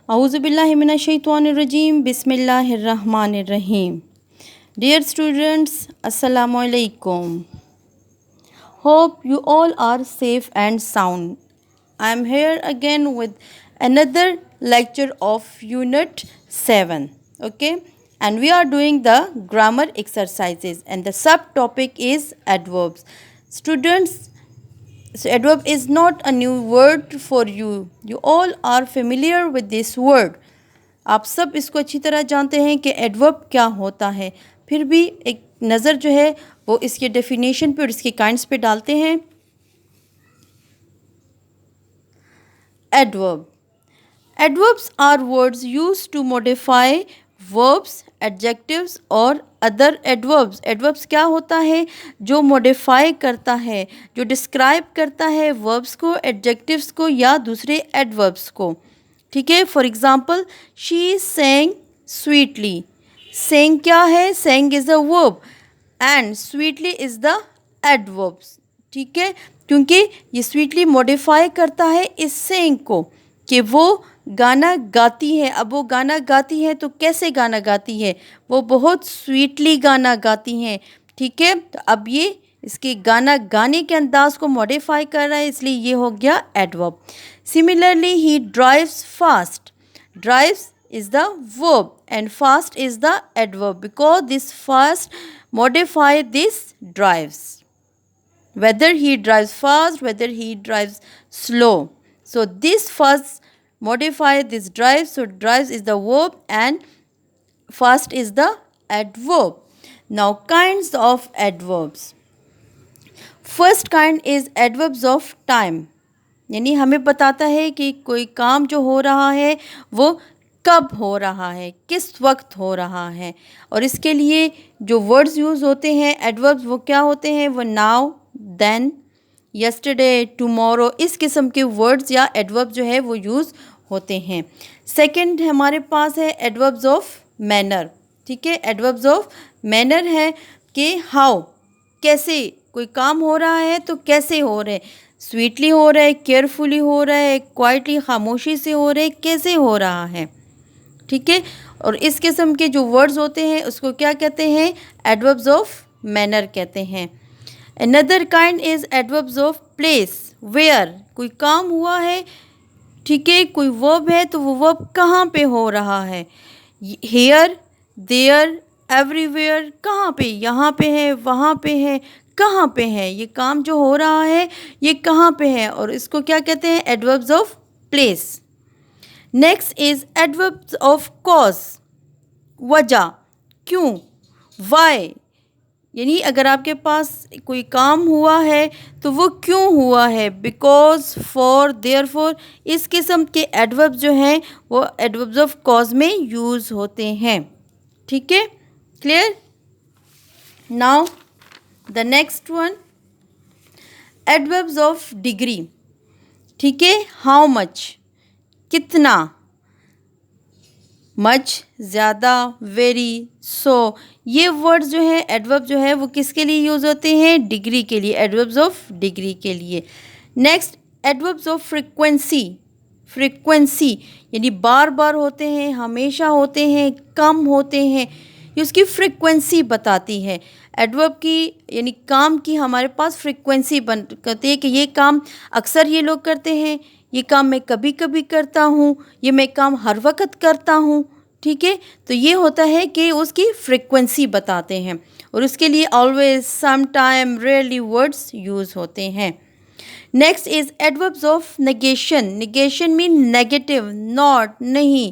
औज़ुबिल्लाहिमिनश्शैतानिर्रजीम बिस्मिल्लाहिर्रहमानिर्रहीम. Dear students, Assalamu alaikum. Hope you all are safe and sound. I am here again with another lecture of Unit 7. Okay, and we are doing the grammar exercises, and the subtopic is adverbs. Students, so adverb is not a new word for you. You all are familiar with this word. आप सब इसको अच्छी तरह जानते हैं कि adverb क्या होता है. फिर भी एक नज़र जो है वो इसके डेफिनेशन पे और इसके काइंड्स पे डालते हैं. Adverb. Adverbs are words used to modify verbs, adjectives और अदर एडवर्ब्स. एडवर्ब्स क्या होता है? जो मॉडिफाई करता है, जो डिस्क्राइब करता है वर्ब्स को, एडजेक्टिव्स को या दूसरे एडवर्ब्स को. ठीक है. For example, she sang sweetly. Sang क्या है? Sang is a verb and sweetly is the adverbs. ठीक है, क्योंकि ये स्वीटली मॉडिफाई करता है इस सेंग को कि वो गाना गाती है. अब वो गाना गाती है तो कैसे गाना गाती है? वो बहुत स्वीटली गाना गाती हैं. ठीक है, तो अब ये इसके गाना गाने के अंदाज को मॉडिफाई कर रहा है, इसलिए ये हो गया adverb. Similarly, he drives fast. Drives is the verb and fast is the adverb because this fast modify this drives. Whether he drives fast, whether he drives slow. So this fast modify this drives. So drives is the verb and fast is the adverb. Now kinds of adverbs. First kind is adverbs of time. यानी हमें बताता है कि कोई काम जो हो रहा है वो कब हो रहा है, किस वक्त हो रहा है. और इसके लिए जो वर्ड्स यूज़ होते हैं एडवर्ब्स, वो क्या होते हैं? वो नाउ, देन, यस्टरडे, टुमारो, इस किस्म के वर्ड्स या एडवर्ब जो है वो यूज़ होते हैं. सेकंड हमारे पास है एडवर्ब्स ऑफ मैनर. ठीक है, एडवर्ब्स ऑफ मैनर है कि हाउ, कैसे कोई काम हो रहा है तो कैसे हो रहा है. स्वीटली हो रहा है, केयरफुली हो रहा है, क्वाइटली, खामोशी से हो रहा है, कैसे हो रहा है. ठीक है, और इस किस्म के जो वर्ड्स होते हैं उसको क्या कहते हैं? एडवर्ब्स ऑफ मैनर कहते हैं. Another kind is adverbs of place. Where, कोई काम हुआ है, ठीक है, कोई वर्ब है तो वो वर्ब कहाँ पे हो रहा है? Here, there, everywhere. कहाँ पे? यहाँ पे है, वहाँ पे है, कहाँ पे है? ये काम जो हो रहा है ये कहाँ पे है, और इसको क्या कहते हैं? Adverbs of place. Next is adverbs of cause. वजह, क्यों, वाई. यानी अगर आपके पास कोई काम हुआ है तो वो क्यों हुआ है? Because, for, therefore. इस किस्म के एडवर्ब्स जो हैं वो एडवर्ब्स ऑफ कॉज में यूज़ होते हैं. ठीक है, clear. Now the next one, adverbs of degree. ठीक है, हाउ मच, कितना, मच, ज़्यादा, वेरी, सो. ये वर्ड्स जो है एडवर्ब जो है वो किसके लिए यूज़ होते हैं? डिग्री के लिए, एडवर्ब्स ऑफ डिग्री के लिए. Next, adverbs of frequency. Frequency यानी बार बार होते हैं, हमेशा होते हैं, कम होते हैं, ये उसकी फ्रीक्वेंसी बताती है. एडवर्ब की यानी काम की हमारे पास फ्रीक्वेंसी बन करती है कि ये काम अक्सर ये लोग करते हैं, ये काम मैं कभी कभी करता हूँ, ये मैं काम हर वक्त करता हूँ. ठीक है, तो ये होता है कि उसकी फ्रीक्वेंसी बताते हैं, और उसके लिए always, some time, rarely words use होते हैं. Next is adverbs of negation. Negation mean negative, not, नहीं,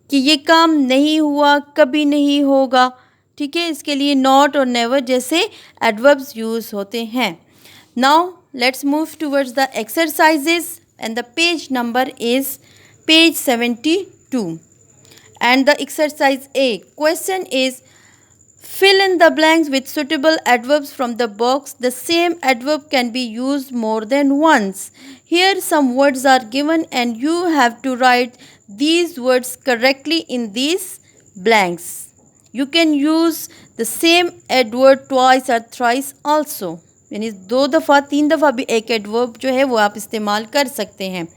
कि ये काम नहीं हुआ, कभी नहीं होगा. ठीक है, इसके लिए नॉट और नेवर जैसे एडवर्ब्स यूज़ होते हैं. Now let's move towards the exercises and the page number is page 72 and the exercise A. Question is, fill in the blanks with suitable adverbs from the box. The same adverb can be used more than once. Here some words are given and you have to write these words correctly in these blanks. You can use the same adverb twice or thrice also. यानी 2 दफ़ा 3 दफ़ा भी एक adverb जो है वो आप इस्तेमाल कर सकते हैं.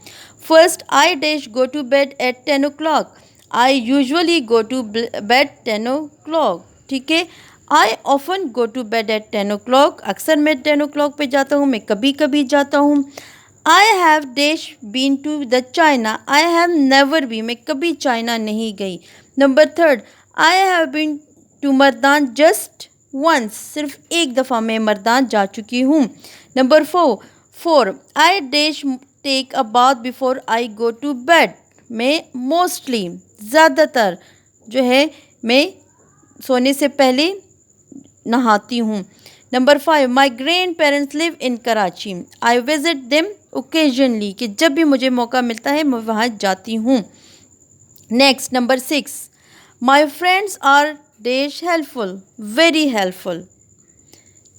First, I dash go to bed at 10 o'clock। I usually go to bed 10 o'clock। ठीक है, I often go to bed at 10 o'clock। अक्सर मैं 10 o'clock पे जाता हूँ, मैं कभी कभी जाता हूँ। I have dash been to the China. I have never be, मैं कभी चाइना नहीं गई। Number third, I have been to Mardan just once. सिर्फ एक दफ़ा मैं मर्दान जा चुकी हूँ। Number four, I dash take a bath before I go to bed. मैं मोस्टली, ज़्यादातर जो है, मैं सोने से पहले नहाती हूँ। Number 5, my grandparents live in Karachi. I visit them occasionally, कि जब भी मुझे मौका मिलता है मैं वहाँ जाती हूँ। Next, number 6, my friends are dash helpful, very helpful.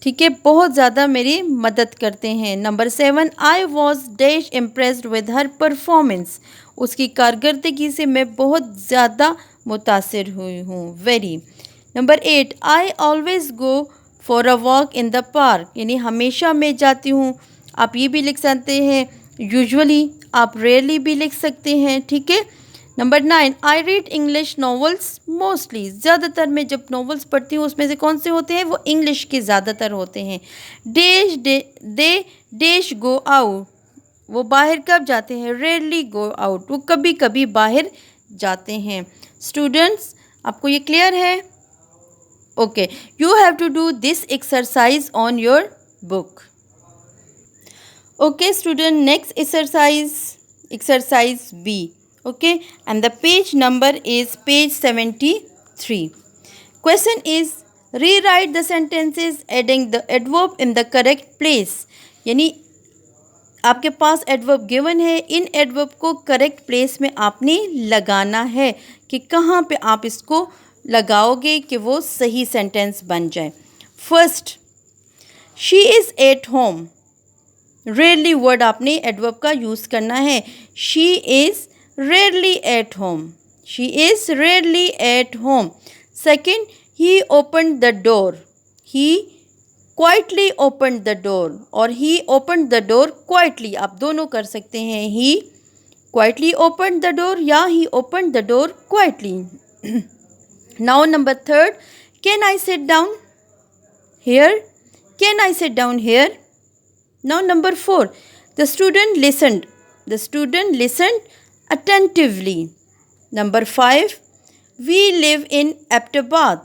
ठीक है, बहुत ज़्यादा मेरी मदद करते हैं। Number 7, I was dash impressed with her performance. उसकी कारकर्दगी से मैं बहुत ज़्यादा मुतासिर हुई हूँ, very. Number 8, I always go for a walk in the park, यानी हमेशा मैं जाती हूँ। आप ये भी लिख सकते हैं यूजुअली, आप रेयरली भी लिख सकते हैं। ठीक है। Number 9, I read English novels mostly. ज़्यादातर मैं जब नॉवेल्स पढ़ती हूँ उसमें से कौन से होते हैं, वो इंग्लिश के ज़्यादातर होते हैं। Dash they dash go out, वो बाहर कब जाते हैं, रेयरली गो आउट, वो कभी कभी बाहर जाते हैं। स्टूडेंट्स, आपको ये क्लियर है? Okay, you have to do this exercise on your book. Okay student, next exercise B. Okay, and the page number is page 73. Question is, rewrite the sentences adding the adverb in the correct place. यानी आपके पास adverb given है, इन adverb को correct place में आपने लगाना है कि कहाँ पे आप इसको लगाओगे कि वो सही सेंटेंस बन जाए। First, she is at home. Rarely word आपने एडवर्ब का यूज़ करना है। She is rarely at home, she is rarely at home. Second, he opened the door, he quietly opened the door, और he opened the door quietly, आप दोनों कर सकते हैं। He quietly opened the door या he opened the door quietly. Now number third, can I sit down here, can I sit down here. Now number 4, the student listened, the student listened attentively. Number 5, we live in Abbottabad,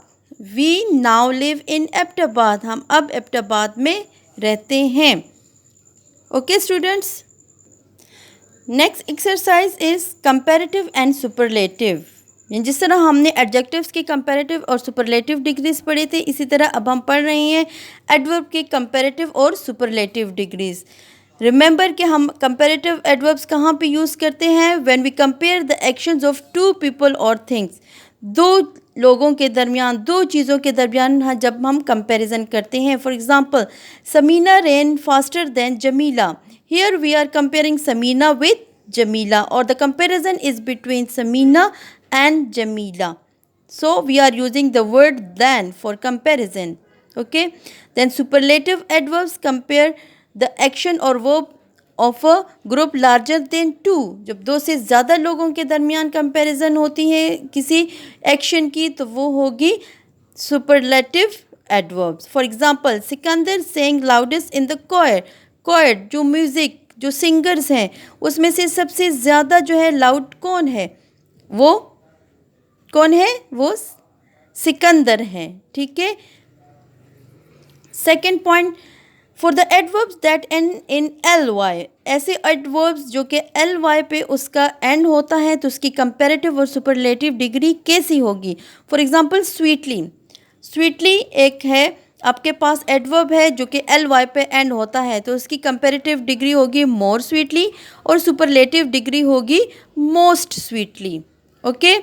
we now live in Abbottabad, हम अब एबटाबाद में रहते हैं। Okay students, next exercise is comparative and superlative. जिस तरह हमने adjectives की comparative और सुपरलेटिव डिग्रीज पढ़े थे, इसी तरह अब हम पढ़ रहे हैं एडवर्ब के कंपैरेटिव और सुपरलेटिव डिग्रीज। रिमेंबर कि हम कंपैरेटिव एडवर्ब्स कहाँ पे यूज़ करते हैं, when we compare the actions of two people और थिंग्स। दो लोगों के दरमियान, दो चीज़ों के दरमियान जब हम कंपैरिजन करते हैं। For example, Samina ran faster than Jamila. Here we are comparing Samina with Jamila, और the comparison is between Samina and Jamila. So we are using the word than for comparison. Okay. Then superlative adverbs compare the action or verb of a group larger than two. जब दो से ज़्यादा लोगों के दरमियान comparison होती है किसी एक्शन की, तो वो होगी superlative adverbs. For example, Sikandar sang loudest in the choir. choir जो म्यूज़िक, जो सिंगर्स हैं, उसमें से सबसे ज़्यादा जो है लाउड कौन है, वो कौन है, वो सिकंदर है। ठीक है। Second point, for the adverbs that and in ly, ऐसे एडवर्ब्स जो कि ly पे उसका एंड होता है, तो उसकी कंपैरेटिव और सुपरलेटिव डिग्री कैसी होगी। फॉर एग्जांपल, स्वीटली, स्वीटली एक है आपके पास एडवर्ब है जो कि ly पे एंड होता है, तो उसकी कंपैरेटिव डिग्री होगी मोर स्वीटली और सुपरलेटिव डिग्री होगी most sweetly. Okay.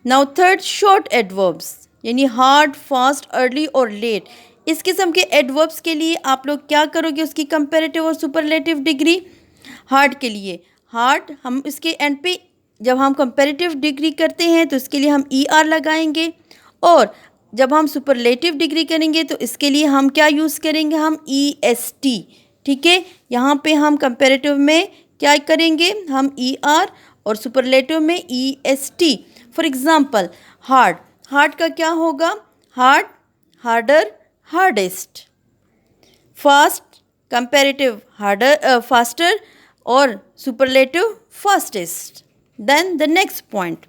Now third, short adverbs, यानी हार्ड, फास्ट, अर्ली और लेट। इस किस्म के एडवर्ब्स के लिए आप लोग क्या करोगे, उसकी कंपैरेटिव और सुपरलेटिव डिग्री। हार्ड के लिए, हार्ड हम इसके एंड पे जब हम कंपैरेटिव डिग्री करते हैं तो इसके लिए हम er लगाएंगे, और जब हम सुपरलेटिव डिग्री करेंगे तो इसके लिए हम क्या यूज़ करेंगे, हम est। ठीक है, यहाँ पे हम कंपैरेटिव में क्या करेंगे हम ER और सुपरलेटिव में EST। For example hard, hard का क्या होगा hard, harder, hardest. Fast comparative harder faster और superlative fastest. Then the next point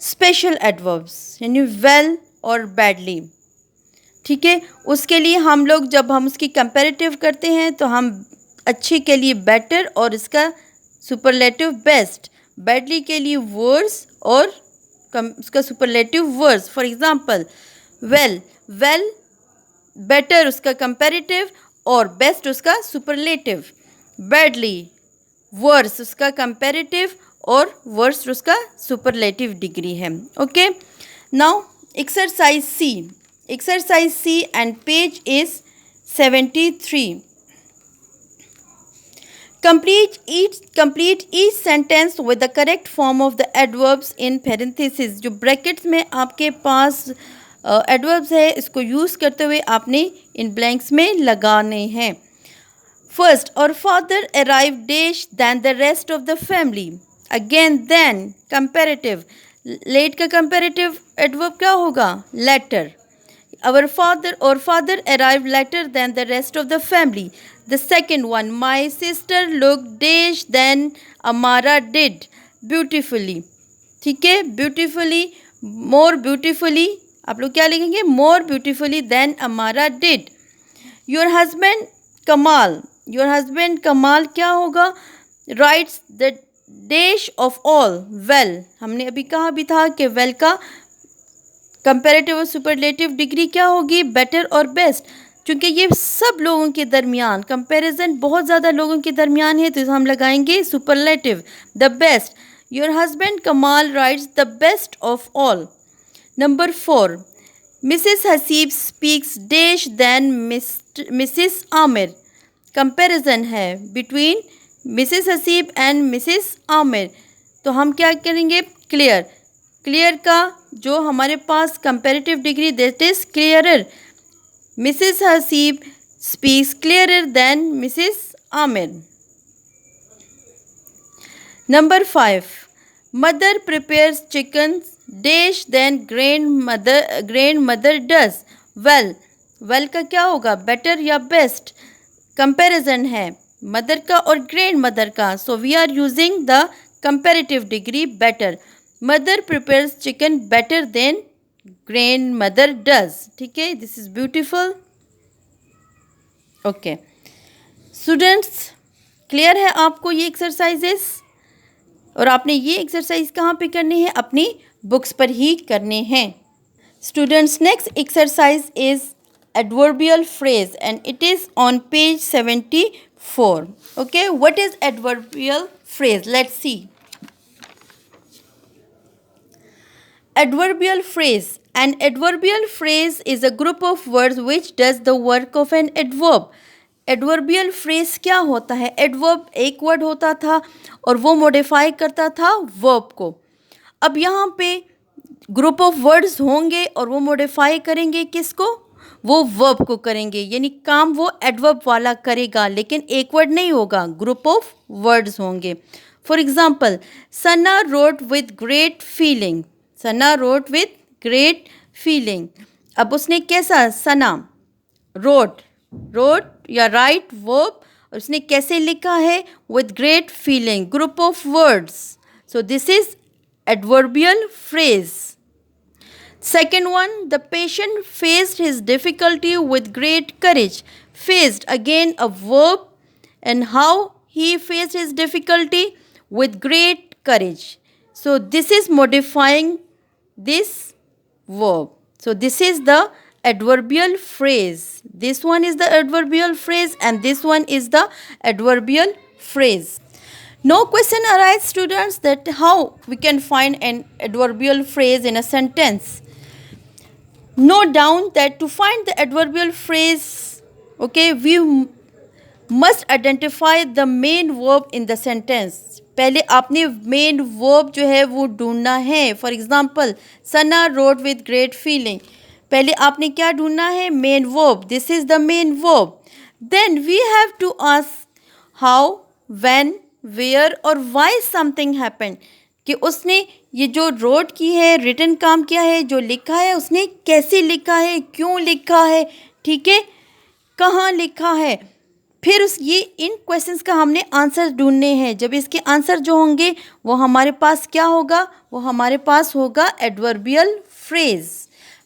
special adverbs यानी वेल और बैडली। ठीक है, उसके लिए हम लोग जब हम उसकी कंपैरेटिव करते हैं तो हम अच्छी के लिए बेटर और इसका सुपरलेटिव बेस्ट, बैडली के लिए वर्स और उसका superlative worse. For example well, well better उसका कंपैरेटिव और बेस्ट उसका सुपरलेटिव, बैडली वर्स उसका कंपैरेटिव और वर्स उसका सुपरलेटिव डिग्री है। Okay, now exercise C, exercise C and page is 73. Complete each sentence with the correct form of the adverbs in parentheses। जो brackets में आपके पास adverbs है इसको use करते हुए आपने इन blanks में लगाने हैं। First, our father arrived dash than the rest of the family। Again then comparative, late का comparative adverb क्या होगा later। Our father arrived later than the rest of the family। The second one, my sister looked dash than Amara did beautifully। ठीक है, beautifully, more beautifully, आप लोग क्या लिखेंगे more beautifully than Amara did। Your husband Kamal क्या होगा writes the dash of all well। हमने अभी कहा भी था कि well का कंपैरेटिव और सुपरलेटिव डिग्री क्या होगी बेटर और बेस्ट। क्योंकि ये सब लोगों के दरमियान कंपैरिजन बहुत ज़्यादा लोगों के दरमियान है तो हम लगाएंगे superlative the best. Your husband Kamal writes the best of all. Number 4, Mrs Haseeb speaks dash than Mrs Aamir. Comparison है between Mrs Haseeb and Mrs Aamir तो हम क्या करेंगे क्लियर, क्लियर का जो हमारे पास comparative degree that is clearer. Mrs Haseeb speaks clearer than Mrs Aamir. Number 5, mother prepares chicken dash than grand mother does well. Well का क्या होगा बेटर या बेस्ट, कंपैरिजन है मदर का और ग्रैंड मदर का so we are using the comparative degree better. Mother prepares chicken better than grand mother does. ठीक है, this is beautiful. Okay students, clear है आपको ये एक्सरसाइजेस और आपने ये एक्सरसाइज कहाँ पे करनी है अपनी बुक्स पर ही करने हैं। Students, next exercise is adverbial phrase and it is on page 74. Okay, what is adverbial phrase? Let's see. Adverbial phrase. An adverbial phrase is a group of words which does the work of an adverb. Adverbial phrase क्या होता है? Adverb एक word होता था और वो modify करता था verb को। अब यहाँ पे group of words होंगे और वो modify करेंगे किसको? वो वर्ब को करेंगे, यानी काम वो एडवर्ब वाला करेगा लेकिन एक वर्ड नहीं होगा, ग्रुप ऑफ वर्ड्स होंगे। For example Sana wrote with great feeling. Sana wrote with great feeling. अब उसने कैसा सना रोट, रोट या राइट वर्ब और उसने कैसे लिखा है with great feeling, group of words. So this is adverbial phrase. Second one, the patient faced his difficulty with great courage. Faced, again a verb, and how he faced his difficulty with great courage. So this is modifying this verb. So this is the adverbial phrase. This one is the adverbial phrase and this one is the adverbial phrase. No question arises, students, that how we can find an adverbial phrase in a sentence. Note down that to find the adverbial phrase, okay, we must identify the main verb in the sentence. पहले आपने main verb जो है वो ढूंढना है। For example, Sana wrote with great feeling. पहले आपने क्या ढूंढना है? Main verb. This is the main verb. Then we have to ask how, when, where और वाई समथिंग हैपेंड, कि उसने ये जो रोड की है, रिटन काम किया है, जो लिखा है उसने कैसे लिखा है, क्यों लिखा है, ठीक है, कहाँ लिखा है। फिर ये इन क्वेश्चंस का हमने आंसर ढूंढने हैं। जब इसके आंसर जो होंगे वो हमारे पास क्या होगा, वो हमारे पास होगा एडवर्बियल फ्रेज।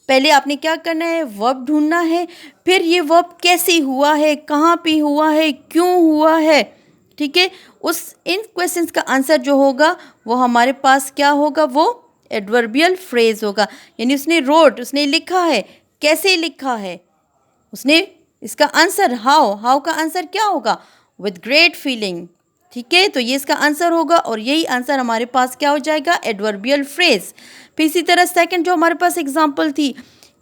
पहले आपने क्या करना है, वर्ब ढूंढना है, फिर ये वर्ब कैसे हुआ है, कहाँ पे हुआ है, क्यों हुआ है, ठीक है। उस इन क्वेश्चंस का आंसर जो होगा वो हमारे पास क्या होगा, वो एडवर्बियल फ्रेज होगा। यानी उसने रोट, उसने लिखा है, कैसे लिखा है, उसने इसका आंसर हाउ का आंसर क्या होगा, विद ग्रेट फीलिंग, ठीक है। तो ये इसका आंसर होगा और यही आंसर हमारे पास क्या हो जाएगा, एडवर्बियल फ्रेज। फिर इसी तरह सेकंड जो हमारे पास एग्जांपल थी,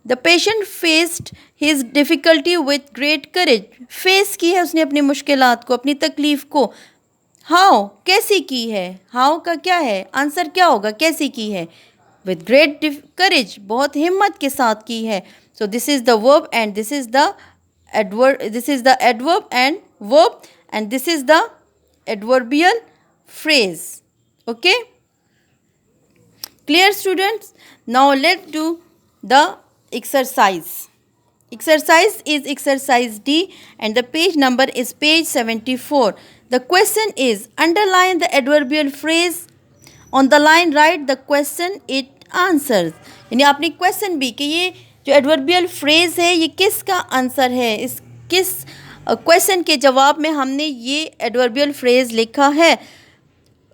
the patient faced his difficulty with great courage, face की है उसने अपनी मुश्किलात को, अपनी तकलीफ़ को। हाउ कैसी की है, हाउ का क्या है, आंसर क्या होगा, कैसी की है, विद ग्रेट करेज, बहुत हिम्मत के साथ की है। सो this is the verb and this is the adverb and verb, and this is the adverbial phrase. Okay, clear students? Now let's do the exercise. Exercise is exercise D and the page number is page 74. The question is, underline the adverbial phrase on the line, write the question it answers. यानी आपने question भी कि ये जो adverbial phrase है ये किसका answer है, इस किस क्वेश्चन के जवाब में हमने ये एडवर्बियल फ्रेज लिखा है,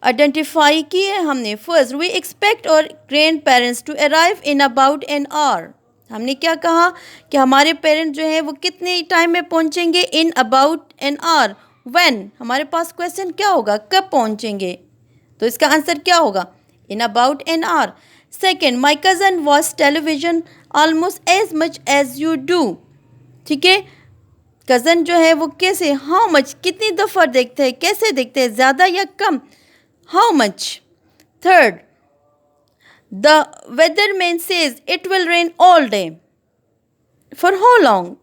आइडेंटिफाई की है हमने। First, we expect our grandparents to arrive in about an hour. हमने क्या कहा कि हमारे पेरेंट्स जो है वो कितने टाइम में पहुंचेंगे, इन अबाउट एन आवर। व्हेन, हमारे पास क्वेश्चन क्या होगा, कब पहुंचेंगे, तो इसका आंसर क्या होगा, in about an hour. Second, my cousin watch television almost as much as you do, ठीक है। कज़न जो है वो कैसे, हाउ मच, कितनी दफ़ा देखते हैं, कैसे देखते हैं, ज़्यादा या कम, how much. Third, the weatherman says it will rain all day, for how long,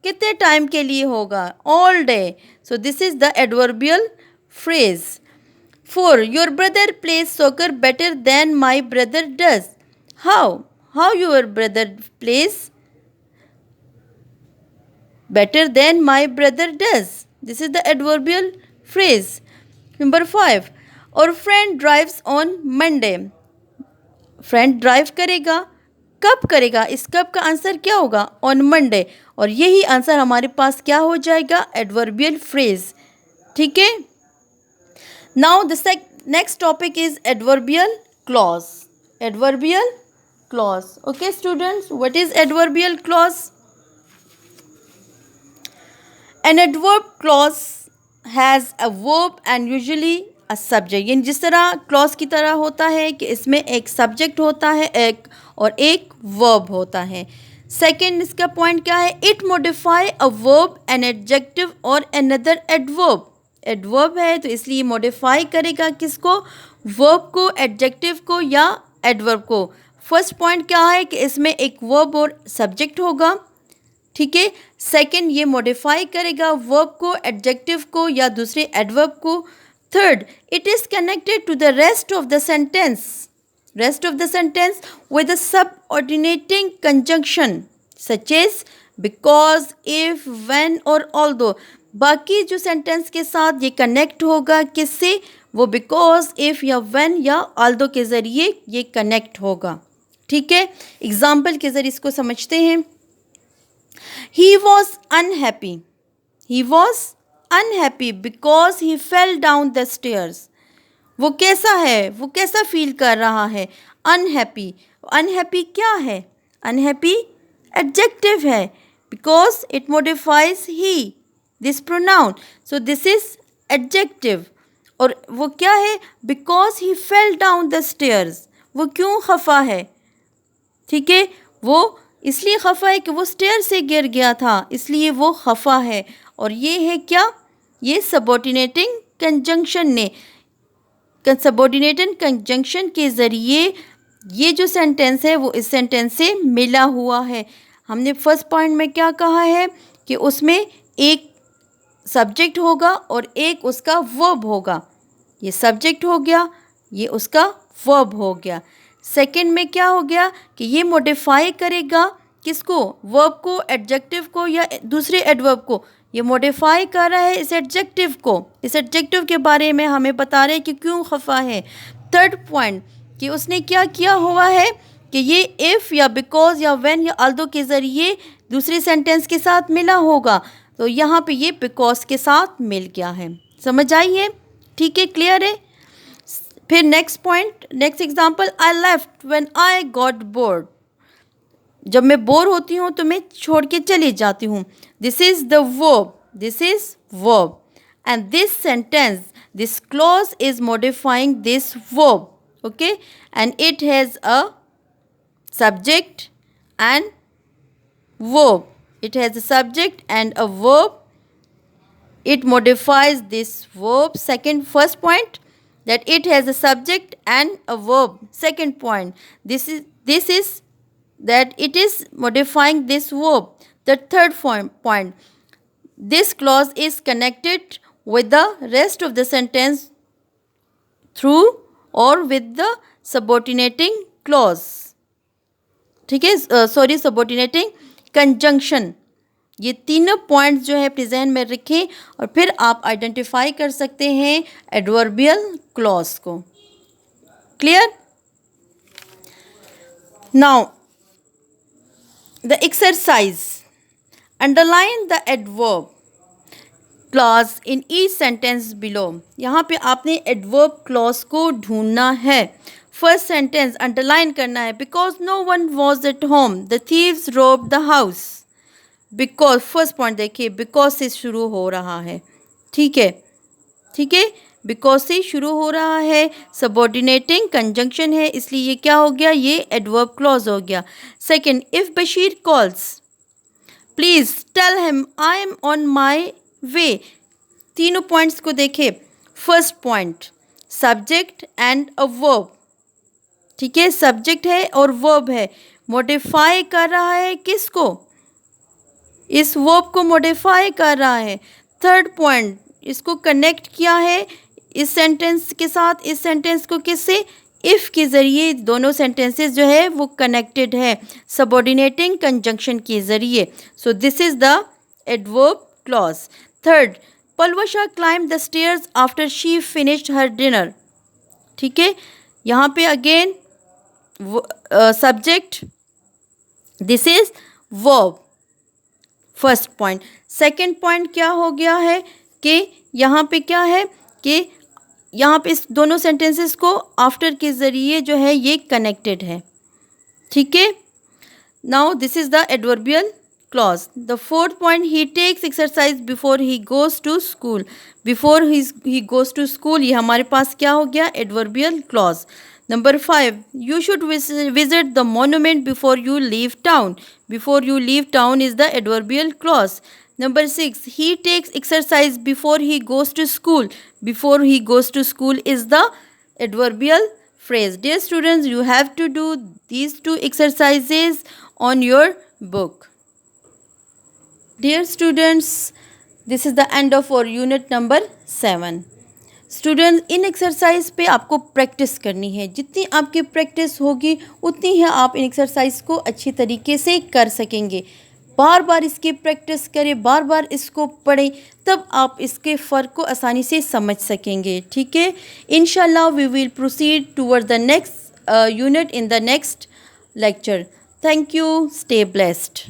कितने टाइम के लिए होगा, all day. So this is the adverbial phrase. 4. Your brother plays soccer better than my brother does. How your brother plays better than my brother does. This is the adverbial phrase. Number 5. Our friend drives on Monday. Friend drive करेगा, कब करेगा, इस कब का answer क्या होगा, on Monday। और यही आंसर हमारे पास क्या हो जाएगा, adverbial phrase, ठीक है। Now the next topic is adverbial clause. Adverbial clause. Okay students, what is adverbial clause? An adverb clause has a verb and usually a subject. यानी जिस तरह clause की तरह होता है कि इसमें एक subject होता है एक और एक verb होता है। सेकेंड, इसका पॉइंट क्या है, it modify a verb, an adjective और another adverb. एडवर्ब है तो इसलिए मॉडिफाई करेगा किसको, वर्ब को, एडजेक्टिव को या एडवर्ब को। फर्स्ट पॉइंट क्या है कि इसमें एक वर्ब और सब्जेक्ट होगा, ठीक है। सेकंड, ये मॉडिफाई करेगा वर्ब को, एडजेक्टिव को या दूसरे एडवर्ब को। Third, it is connected to the rest of the sentence with a subordinating conjunction such as because, if, when और ऑल्दो। बाकी जो सेंटेंस के साथ ये कनेक्ट होगा किससे, वो बिकॉज, इफ़ या व्हेन या ऑल्दो के ज़रिए ये कनेक्ट होगा, ठीक है। एग्जाम्पल के ज़रिए इसको समझते हैं। He was unhappy because he fell down the stairs. वो कैसा है, वो कैसा फील कर रहा है, अनहैप्पी क्या है, अनहैप्पी एडजेक्टिव है, because it modifies he, this pronoun, so this is adjective. और वो क्या है, because he fell down the stairs, वो क्यों खफा है, ठीक है, वो इसलिए खफा है कि वो स्टेयर से गिर गया था, इसलिए वो खफा है। और ये है क्या, ये सबऑर्डिनेटिंग कंजंक्शन ने, सबऑर्डिनेटिंग कंजंक्शन के ज़रिए ये जो सेंटेंस है वो इस सेंटेंस से मिला हुआ है। हमने फर्स्ट पॉइंट में क्या कहा है कि उसमें एक सब्जेक्ट होगा और एक उसका वर्ब होगा, ये सब्जेक्ट हो गया, ये उसका वर्ब हो गया। सेकंड में क्या हो गया कि ये मॉडिफाई करेगा किसको, वर्ब को, एडजेक्टिव को या दूसरे एडवर्ब को। ये मॉडिफाई कर रहा है इस एडजेक्टिव को, इस एडजेक्टिव के बारे में हमें बता रहे हैं कि क्यों खफा है। थर्ड पॉइंट कि उसने क्या किया हुआ है कि ये इफ़ या बिकॉज या व्हेन या अल्दो के ज़रिए दूसरे सेंटेंस के साथ मिला होगा, तो यहाँ पे ये बिकॉज के साथ मिल गया है। समझ आई है? ठीक है, क्लियर है। फिर next point, next example, I left when I got bored. जब मैं बोर होती हूँ तो मैं छोड़ के चली जाती हूँ। This is the verb, this is verb and this sentence, this clause is modifying this verb, okay, and it has a subject and verb. It has a subject and a verb. It modifies this verb. First point, that it has a subject and a verb. Second point, this is that it is modifying this verb. The third point, this clause is connected with the rest of the sentence through or with the subordinating clause. ठीक है, sorry, subordinating conjunction. ये तीनों points जो है अपने जहन में रखें और फिर आप आइडेंटिफाई कर सकते हैं एडवर्बियल क्लॉज को। Clear? Now the exercise, underline the adverb clause in each sentence below. यहाँ पे आपने एडवर्ब क्लॉज को ढूंढना है। फर्स्ट सेंटेंस अंडरलाइन करना है, because no one was at home the thieves rob the house. Because, first point देखिए, because से शुरू हो रहा है, ठीक है, ठीक है, बिकॉज से शुरू हो रहा है, सबऑर्डिनेटिंग कंजंक्शन है, इसलिए ये क्या हो गया, ये एडवर्ब क्लॉज हो गया। Second, if Bashir calls please tell him I am on my way. तीनों पॉइंट्स को देखें। First point, subject and a verb, ठीक है, सब्जेक्ट है और वर्ब है, मॉडिफाई कर रहा है किसको, इस वर्ब को मॉडिफाई कर रहा है। थर्ड पॉइंट, इसको कनेक्ट किया है इस सेंटेंस के साथ, इस सेंटेंस को किससे, इफ़ के ज़रिए। दोनों सेंटेंसेस जो है वो कनेक्टेड है सबऑर्डिनेटिंग कंजंक्शन के ज़रिए। सो this is the adverb clause. Third, Palwasha climb the stairs after she finished her dinner, ठीक है, यहाँ पे again subject, this is verb, first point. Second point क्या हो गया है कि यहाँ पे क्या है कि यहाँ पे इस दोनों सेंटेंसेस को आफ्टर के ज़रिए जो है ये कनेक्टेड है, ठीक है। Now this is the adverbial clause. The fourth point, he takes exercise before he goes to school. Before he goes to school, ये हमारे पास क्या हो गया, adverbial clause. Number 5, you should visit the monument before you leave town. Before you leave town is the adverbial clause. Number 6, he takes exercise before he goes to school. Before he goes to school is the adverbial phrase. Dear students, you have to do these two exercises on your book. Dear students, this is the end of our unit number 7. Students, in exercise पे आपको practice करनी है। जितनी आपकी practice होगी उतनी ही आप इन exercise को अच्छी तरीके से कर सकेंगे। बार बार इसकी प्रैक्टिस करें, बार बार इसको पढ़ें, तब आप इसके फ़र्क को आसानी से समझ सकेंगे, ठीक है। इंशाल्लाह we will proceed toward the next unit in the next lecture. Thank you, stay blessed.